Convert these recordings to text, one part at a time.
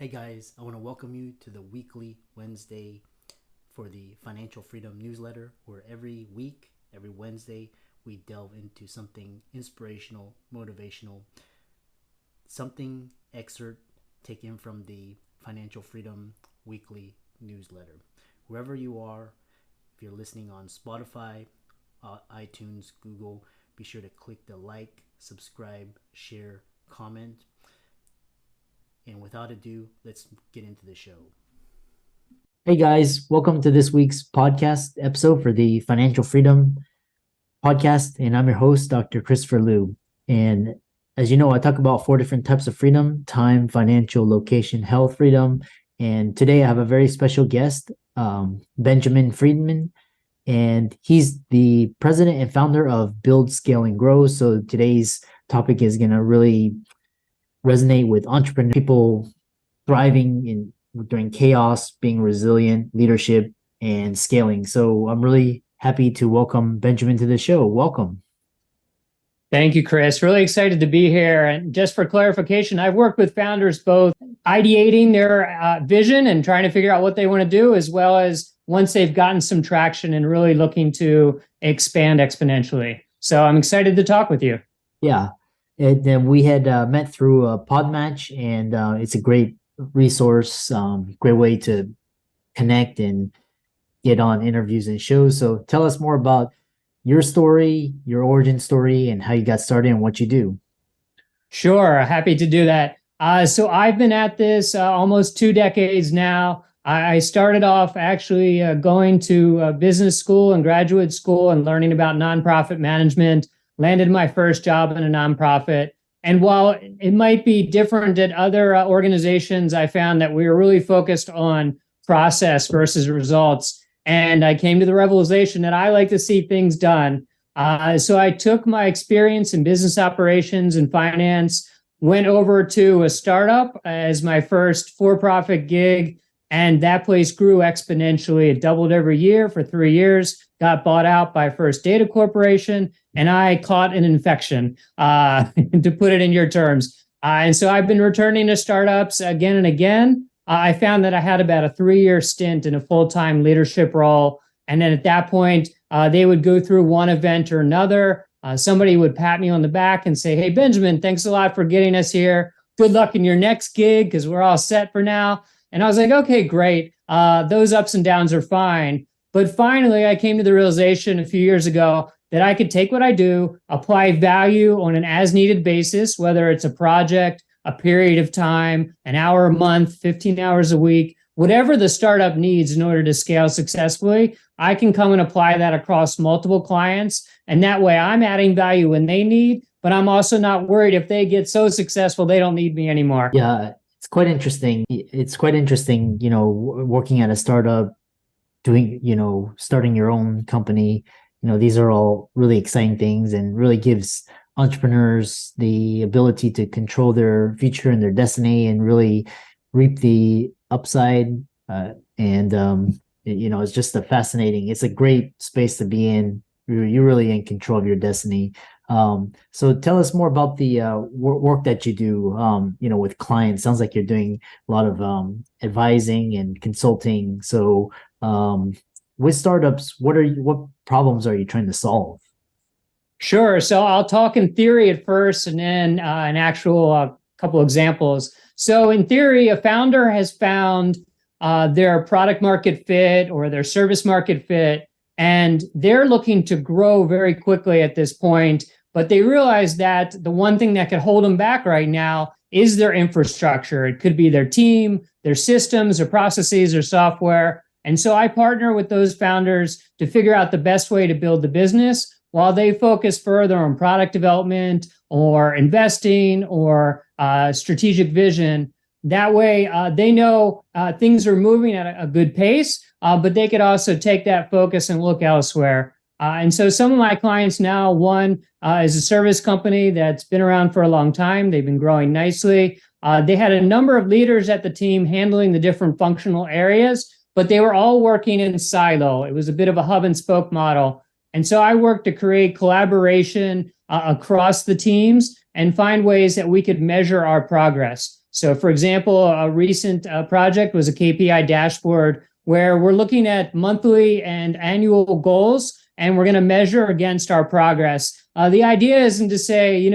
Hey guys, I want to welcome you to the weekly Wednesday for the Financial Freedom newsletter, where every week, every Wednesday, we delve into something inspirational, motivational, something excerpt taken from the Financial Freedom weekly newsletter. Wherever you are, if you're listening on Spotify, iTunes, Google, be sure to click the like, subscribe, share, comment. And without ado, let's get into the show. Hey guys, welcome to this week's podcast episode for the Financial Freedom podcast. And I'm your host, Dr. Christopher Liu. And as you know, I talk about 4 different types of freedom: time, financial, location, health freedom. And today I have a very special guest, Benjamin Friedman. And he's the president and founder of Build, Scale, and Grow. So today's topic is going to really resonate with entrepreneurs, people thriving during chaos, being resilient, leadership, and scaling. So I'm really happy to welcome Benjamin to the show. Welcome. Thank you, Chris. Really excited to be here. And just for clarification, I've worked with founders both ideating their vision and trying to figure out what they want to do, as well as once they've gotten some traction and really looking to expand exponentially. So I'm excited to talk with you. Yeah. And we had met through a Podmatch, and it's a great resource, great way to connect and get on interviews and shows. So tell us more about your story, your origin story, and how you got started and what you do. Sure, happy to do that. So I've been at this almost 2 decades now. I started off actually going to business school and graduate school and learning about nonprofit management, landed my first job in a nonprofit. And while it might be different at other organizations, I found that we were really focused on process versus results. And I came to the realization that I like to see things done. So I took my experience in business operations and finance, went over to a startup as my first for-profit gig, and that place grew exponentially. It doubled every year for 3 years, got bought out by First Data Corporation, and I caught an infection, to put it in your terms. And so I've been returning to startups again and again. I found that I had about a 3-year stint in a full-time leadership role. And then at that point, they would go through one event or another. Somebody would pat me on the back and say, "Hey, Benjamin, thanks a lot for getting us here. Good luck in your next gig, because we're all set for now." And I was like, okay, great. Those ups and downs are fine. But finally, I came to the realization a few years ago that I could take what I do, apply value on an as-needed basis, whether it's a project, a period of time, an hour a month, 15 hours a week, whatever the startup needs in order to scale successfully. I can come and apply that across multiple clients. And that way I'm adding value when they need, but I'm also not worried if they get so successful they don't need me anymore. Yeah, it's quite interesting. Working at a startup, starting your own company. These are all really exciting things and really gives entrepreneurs the ability to control their future and their destiny and really reap the upside. It's just it's a great space to be in. You're really in control of your destiny. So tell us more about the work that you do, with clients. Sounds like you're doing a lot of advising and consulting. So with startups, what problems are you trying to solve? Sure. So I'll talk in theory at first, and then an actual couple examples. So in theory, a founder has found their product market fit or their service market fit, and they're looking to grow very quickly at this point. But they realize that the one thing that could hold them back right now is their infrastructure. It could be their team, their systems, their processes, or software. And so I partner with those founders to figure out the best way to build the business while they focus further on product development or investing or strategic vision. That way, they know things are moving at a good pace, but they could also take that focus and look elsewhere. And so some of my clients now, one is a service company that's been around for a long time. They've been growing nicely. They had a number of leaders at the team handling the different functional areas, but they were all working in silo. It was a bit of a hub and spoke model. And so I worked to create collaboration across the teams and find ways that we could measure our progress. So for example, a recent project was a KPI dashboard where we're looking at monthly and annual goals, and we're going to measure against our progress. The idea isn't to say,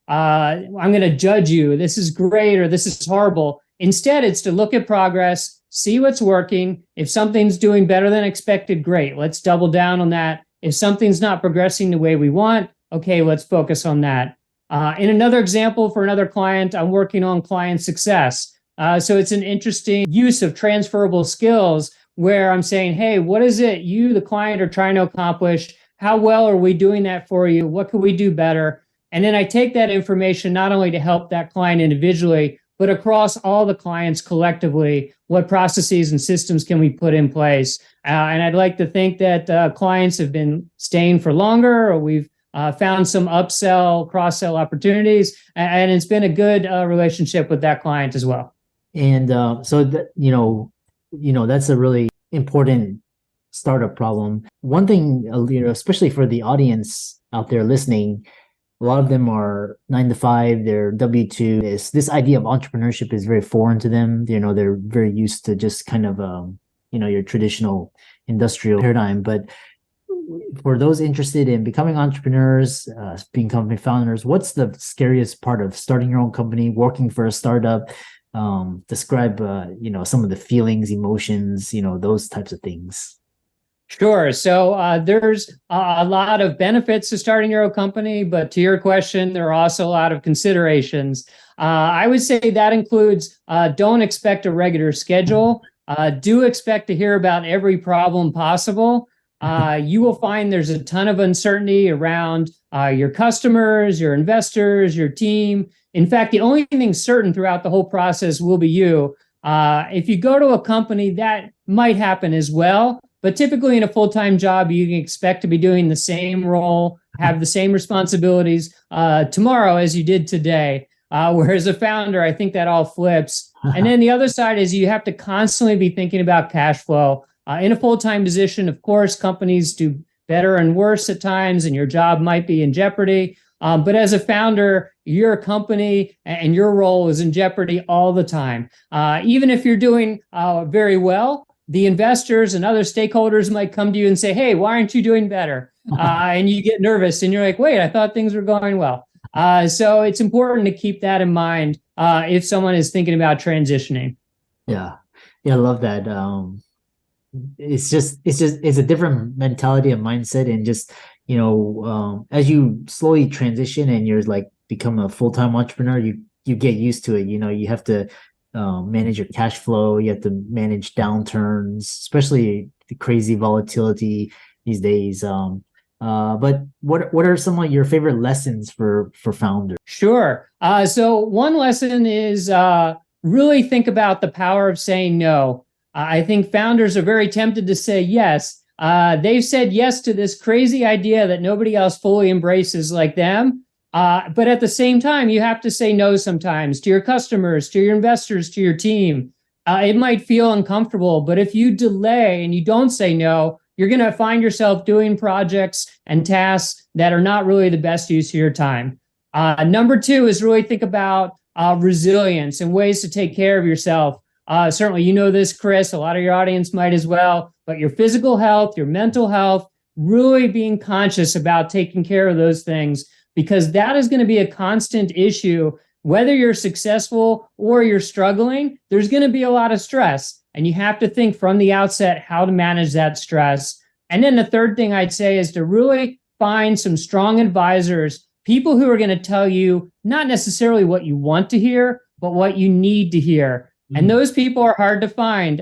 I'm going to judge you, this is great or this is horrible. Instead, it's to look at progress, see what's working. If something's doing better than expected, great, let's double down on that. If something's not progressing the way we want, okay, let's focus on that. In another example for another client, I'm working on client success. So it's an interesting use of transferable skills where I'm saying, hey, what is it you, the client, are trying to accomplish? How well are we doing that for you? What can we do better? And then I take that information not only to help that client individually, but across all the clients collectively. What processes and systems can we put in place? And I'd like to think that clients have been staying for longer, or we've found some upsell, cross-sell opportunities, and it's been a good relationship with that client as well. And so that, that's a really important startup problem. One thing, especially for the audience out there listening, a lot of them are 9 to 5, they're W-2. This idea of entrepreneurship is very foreign to them. They're very used to just kind of, your traditional industrial paradigm. But for those interested in becoming entrepreneurs, being company founders, what's the scariest part of starting your own company, working for a startup? Describe, some of the feelings, emotions, those types of things. Sure. So there's a lot of benefits to starting your own company, but to your question, there are also a lot of considerations. I would say that includes don't expect a regular schedule. Do expect to hear about every problem possible. You will find there's a ton of uncertainty around your customers, your investors, your team. In fact, the only thing certain throughout the whole process will be you. If you go to a company, that might happen as well. But typically in a full-time job, you can expect to be doing the same role, have the same responsibilities tomorrow as you did today. Whereas a founder, I think that all flips. And then the other side is you have to constantly be thinking about cash flow. In a full-time position, of course, companies do better and worse at times, and your job might be in jeopardy. But as a founder, your company and your role is in jeopardy all the time. Even if you're doing very well, the investors and other stakeholders might come to you and say, hey, why aren't you doing better? And you get nervous and you're like, wait, I thought things were going well. So it's important to keep that in mind if someone is thinking about transitioning. Yeah, I love that. It's a different mentality and mindset, and just, as you slowly transition and you're like become a full-time entrepreneur, you get used to it. You have to manage your cash flow. You have to manage downturns, especially the crazy volatility these days. But what are some of your favorite lessons for founders? Sure. So one lesson is really think about the power of saying no. I think founders are very tempted to say yes. They've said yes to this crazy idea that nobody else fully embraces like them. But at the same time, you have to say no sometimes to your customers, to your investors, to your team. It might feel uncomfortable, but if you delay and you don't say no, you're going to find yourself doing projects and tasks that are not really the best use of your time. Number two is really think about resilience and ways to take care of yourself. Certainly, you know this, Chris, a lot of your audience might as well, but your physical health, your mental health, really being conscious about taking care of those things, because that is going to be a constant issue. Whether you're successful or you're struggling, there's going to be a lot of stress, and you have to think from the outset how to manage that stress. And then the third thing I'd say is to really find some strong advisors, people who are going to tell you not necessarily what you want to hear, but what you need to hear. And those people are hard to find.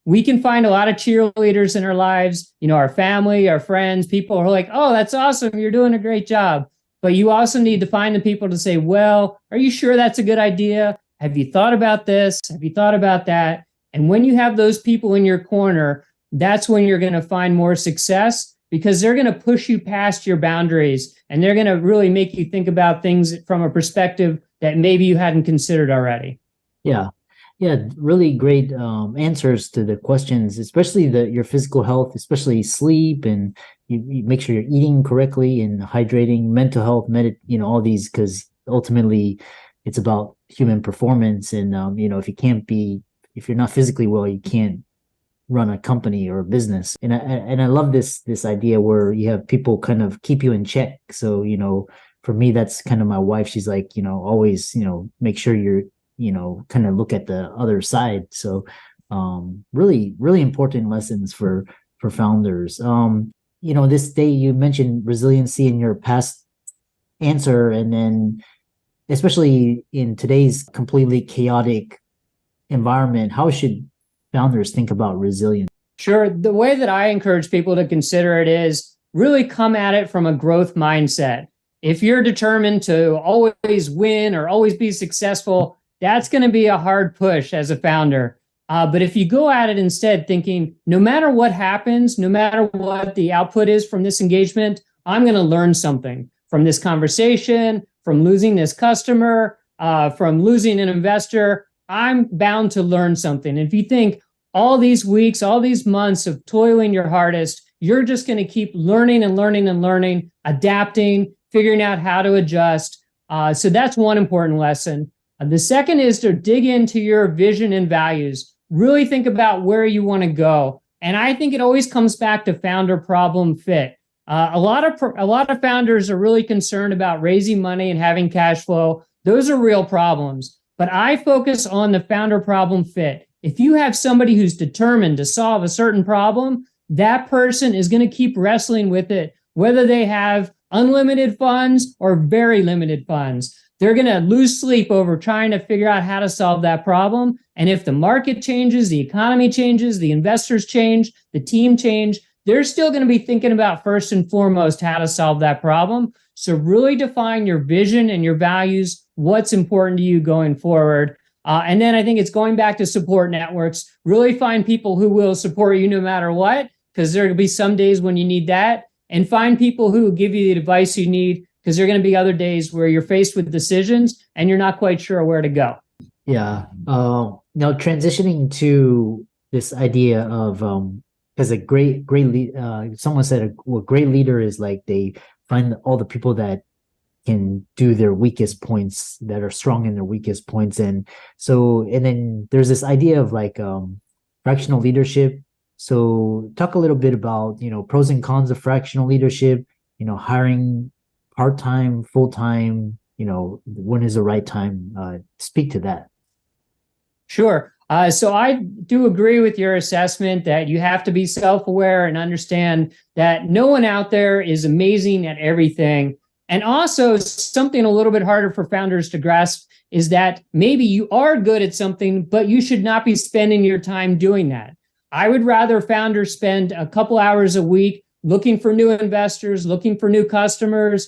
We can find a lot of cheerleaders in our lives, our family, our friends, people who are like, oh, that's awesome, you're doing a great job. But you also need to find the people to say, well, are you sure that's a good idea? Have you thought about this? Have you thought about that? And when you have those people in your corner, that's when you're going to find more success, because they're going to push you past your boundaries, and they're going to really make you think about things from a perspective that maybe you hadn't considered already. Yeah, really great answers to the questions, especially your physical health, especially sleep, and you make sure you're eating correctly and hydrating, mental health, all these, because ultimately it's about human performance. And, if you're not physically well, you can't run a company or a business. And I love this idea where you have people kind of keep you in check. So, for me, that's kind of my wife. She's like, always, make sure you're, kind of look at the other side. So, really, really important lessons for founders. This day you mentioned resiliency in your past answer, and then especially in today's completely chaotic environment, how should founders think about resilience? Sure. The way that I encourage people to consider it is really come at it from a growth mindset. If you're determined to always win or always be successful, that's going to be a hard push as a founder. But if you go at it instead thinking, no matter what happens, no matter what the output is from this engagement, I'm going to learn something from this conversation, from losing this customer, from losing an investor. I'm bound to learn something. And if you think all these weeks, all these months of toiling your hardest, you're just going to keep learning and learning and learning, adapting, figuring out how to adjust. So that's one important lesson. The second is to dig into your vision and values. Really think about where you want to go. And I think it always comes back to founder problem fit. A lot of founders are really concerned about raising money and having cash flow. Those are real problems. But I focus on the founder problem fit. If you have somebody who's determined to solve a certain problem, that person is going to keep wrestling with it, whether they have unlimited funds or very limited funds. They're going to lose sleep over trying to figure out how to solve that problem. And if the market changes, the economy changes, the investors change, the team change, they're still going to be thinking about first and foremost how to solve that problem. So really define your vision and your values, what's important to you going forward. And then I think it's going back to support networks. Really find people who will support you no matter what, because there will be some days when you need that. And find people who will give you the advice you need, because there are going to be other days where you're faced with decisions and you're not quite sure where to go. Yeah. Now transitioning to this idea of, because someone said a great leader is like they find all the people that can do their weakest points, that are strong in their weakest points. And then there's this idea of like fractional leadership. So talk a little bit about, pros and cons of fractional leadership, hiring part-time, full-time, when is the right time? Speak to that. Sure. So I do agree with your assessment that you have to be self-aware and understand that no one out there is amazing at everything. And also something a little bit harder for founders to grasp is that maybe you are good at something, but you should not be spending your time doing that. I would rather founders spend a couple hours a week looking for new investors, looking for new customers,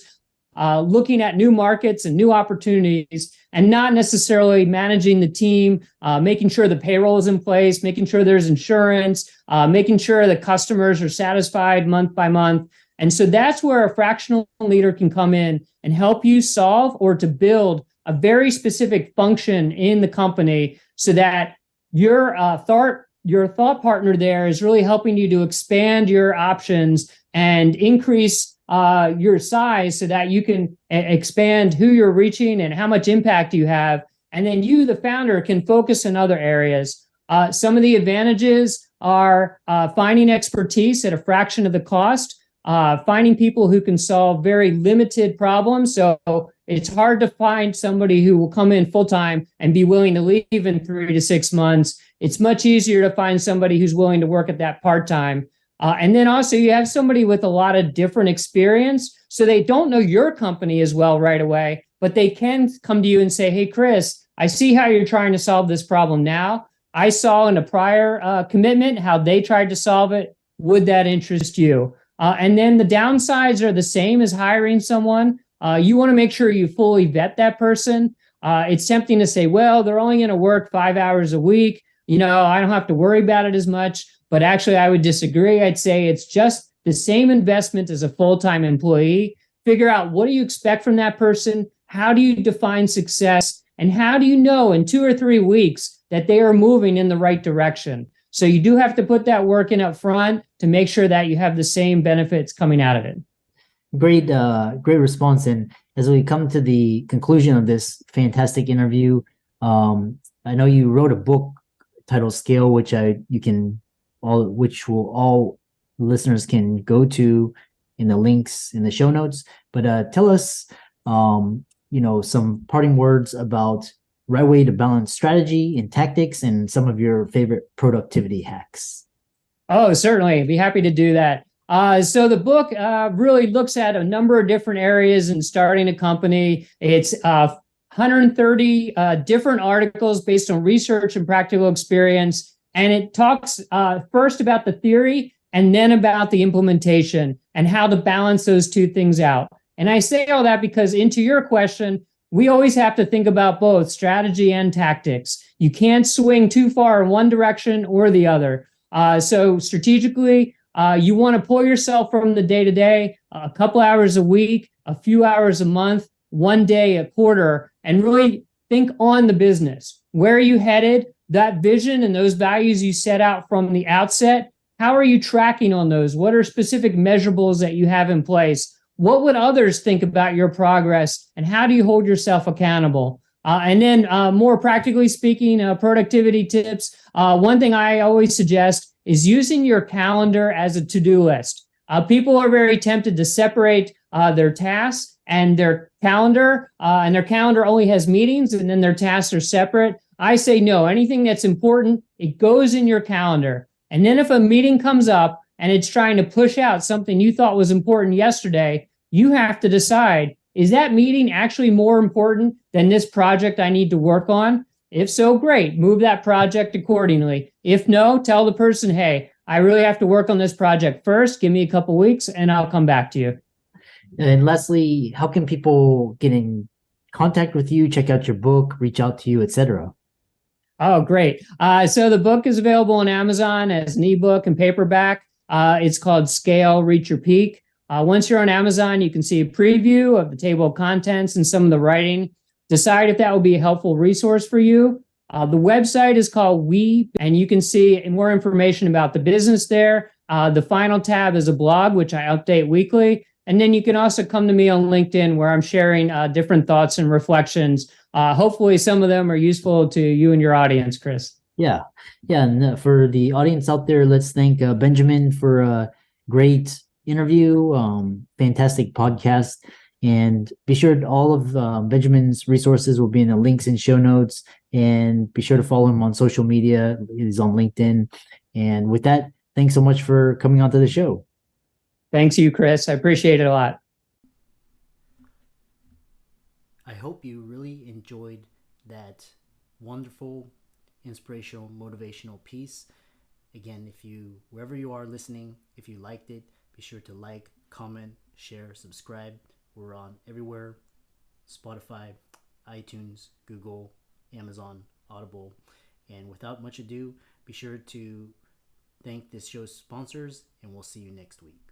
looking at new markets and new opportunities, and not necessarily managing the team, making sure the payroll is in place, making sure there's insurance, making sure the customers are satisfied month by month. And so that's where a fractional leader can come in and help you solve or to build a very specific function in the company so that your thought partner there is really helping you to expand your options and increase your size so that you can expand who you're reaching and how much impact you have. And then you, the founder, can focus in other areas. Some of the advantages are finding expertise at a fraction of the cost, finding people who can solve very limited problems. So it's hard to find somebody who will come in full-time and be willing to leave in 3 to 6 months. It's much easier to find somebody who's willing to work at that part-time. And then also you have somebody with a lot of different experience. So they don't know your company as well right away, but they can come to you and say, hey, Chris, I see how you're trying to solve this problem now. I saw in a prior commitment how they tried to solve it. Would that interest you? And then the downsides are the same as hiring someone. You want to make sure you fully vet that person. It's tempting to say, well, they're only going to work 5 hours a week. I don't have to worry about it as much. But actually, I would disagree. I'd say it's just the same investment as a full-time employee. Figure out what do you expect from that person? How do you define success? And how do you know in 2 or 3 weeks that they are moving in the right direction? So you do have to put that work in up front to make sure that you have the same benefits coming out of it. Great response. And as we come to the conclusion of this fantastic interview, I know you wrote a book titled Scale, which all listeners can go to in the links in the show notes. But tell us, some parting words about right way to balance strategy and tactics and some of your favorite productivity hacks. Oh, certainly. I'd be happy to do that. So the book really looks at a number of different areas in starting a company. It's 130 different articles based on research and practical experience. And it talks first about the theory and then about the implementation and how to balance those two things out. And I say all that because into your question, we always have to think about both strategy and tactics. You can't swing too far in one direction or the other. So strategically, you want to pull yourself from the day-to-day, a couple hours a week, a few hours a month, one day a quarter, and really think on the business. Where are you headed? That vision and those values you set out from the outset, how are you tracking on those? What are specific measurables that you have in place? What would others think about your progress? And how do you hold yourself accountable? And then more practically speaking, productivity tips. One thing I always suggest is using your calendar as a to-do list. People are very tempted to separate their tasks and their calendar only has meetings and then their tasks are separate. I say no, anything that's important, it goes in your calendar. And then if a meeting comes up and it's trying to push out something you thought was important yesterday, you have to decide, is that meeting actually more important than this project I need to work on? If so, great, move that project accordingly. If no, tell the person, hey, I really have to work on this project first. Give me a couple weeks and I'll come back to you. And Leslie, how can people get in contact with you, check out your book, reach out to you, etc.? Oh, great. So the book is available on Amazon as an ebook and paperback. It's called Scale, Reach Your Peak. Once you're on Amazon, you can see a preview of the table of contents and some of the writing. Decide if that will be a helpful resource for you. The website is called Weep, and you can see more information about the business there. The final tab is a blog, which I update weekly. And then you can also come to me on LinkedIn, where I'm sharing different thoughts and reflections. Hopefully some of them are useful to you and your audience, Chris. Yeah. And for the audience out there, let's thank Benjamin for a great interview, fantastic podcast. And be sure all of Benjamin's resources will be in the links and show notes. And be sure to follow him on social media. He's on LinkedIn. And with that, thanks so much for coming onto the show. Thanks you, Chris. I appreciate it a lot. I hope you really enjoyed that wonderful, inspirational, motivational piece. Again, wherever you are listening, if you liked it, be sure to like, comment, share, subscribe. We're on everywhere: Spotify, iTunes, Google, Amazon, Audible. And without much ado, be sure to thank this show's sponsors, and we'll see you next week.